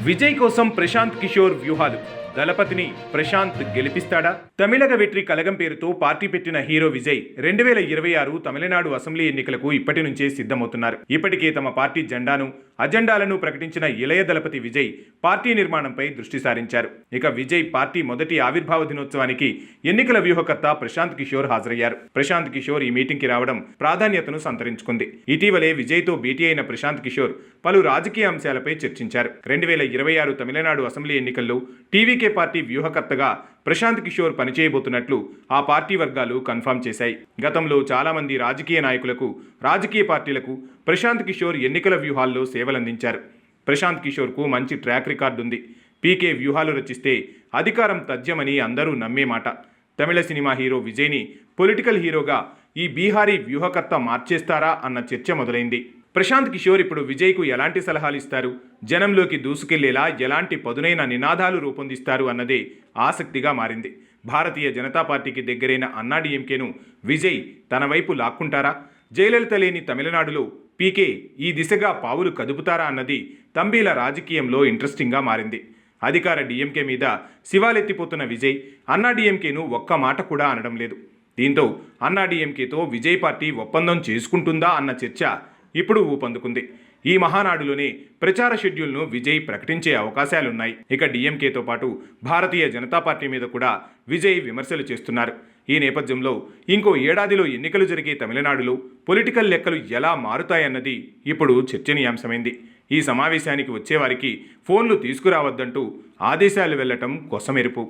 విజయ్ కోసం ప్రశాంత్ కిషోర్ వ్యూహాలు. దళపతిని ప్రశాంత్ గెలిపిస్తాడా? తమిళగ వెట్రి కలగం పేరుతో పార్టీ పెట్టిన హీరో విజయ్ 2026 తమిళనాడు అసెంబ్లీ ఎన్నికలకు ఇప్పటి నుంచే సిద్ధమవుతున్నారు. ఇప్పటికే తమ పార్టీ జెండాను అజెండాలను ప్రకటించిన ఇళయ దళపతి విజయ్ పార్టీ నిర్మాణంపై దృష్టి సారించారు. ఇక విజయ్ పార్టీ మొదటి ఆవిర్భావ దినోత్సవానికి ఎన్నికల వ్యూహకర్త ప్రశాంత్ కిషోర్ హాజరయ్యారు. ప్రశాంత్ కిషోర్ ఈ మీటింగ్ కి రావడం ప్రాధాన్యతను సంతరించుకుంది. ఇటీవలే విజయ్తో భేటీ అయిన ప్రశాంత్ కిషోర్ పలు రాజకీయ అంశాలపై చర్చించారు. 2026 తమిళనాడు అసెంబ్లీ ఎన్నికల్లో టీవీకే పార్టీ వ్యూహకర్తగా ప్రశాంత్ కిషోర్ పనిచేయబోతున్నట్లు ఆ పార్టీ వర్గాలు కన్ఫర్మ్ చేశాయి. గతంలో చాలా మంది రాజకీయ నాయకులకు, రాజకీయ పార్టీలకు ప్రశాంత్ కిషోర్ ఎన్నికల వ్యూహాల్లో సేవలందించారు. ప్రశాంత్ కిషోర్కు మంచి ట్రాక్ రికార్డు ఉంది. పీకే వ్యూహాలు రచిస్తే అధికారం తథ్యమని అందరూ నమ్మే మాట. తమిళ సినిమా హీరో విజయ్ని పొలిటికల్ హీరోగా ఈ బీహారీ వ్యూహకర్త మార్చేస్తారా అన్న చర్చ మొదలైంది. ప్రశాంత్ కిషోర్ ఇప్పుడు విజయ్కు ఎలాంటి సలహాలు ఇస్తారు, జనంలోకి దూసుకెళ్లేలా ఎలాంటి పదునైన నినాదాలు రూపొందిస్తారు అన్నదే ఆసక్తిగా మారింది. భారతీయ జనతా పార్టీకి దగ్గరైన అన్నాడీఎంకేను విజయ్ తన వైపు లాక్కుంటారా? జయలలిత లేని తమిళనాడులో పీకే ఈ దిశగా పావులు కదుపుతారా అన్నది తంబీల రాజకీయంలో ఇంట్రెస్టింగ్గా మారింది. అధికార డీఎంకే మీద శివాలెత్తిపోతున్న విజయ్ అన్నాడీఎంకేను ఒక్క మాట కూడా అనడం లేదు. దీంతో అన్నాడీఎంకేతో విజయ్ పార్టీ ఒప్పందం చేసుకుంటుందా అన్న చర్చ ఇప్పుడు ఊపందుకుంది. ఈ మహానాడులోనే ప్రచార షెడ్యూల్ను విజయ్ ప్రకటించే అవకాశాలున్నాయి. ఇక డీఎంకేతో పాటు భారతీయ జనతా పార్టీ మీద కూడా విజయ్ విమర్శలు చేస్తున్నారు. ఈ నేపథ్యంలో ఇంకో ఏడాదిలో ఎన్నికలు జరిగే తమిళనాడులో పొలిటికల్ లెక్కలు ఎలా మారుతాయన్నది ఇప్పుడు చర్చనీయాంశమైంది. ఈ సమావేశానికి వచ్చేవారికి ఫోన్లు తీసుకురావద్దంటూ ఆదేశాలు వెళ్లటం కొసమెరుపు.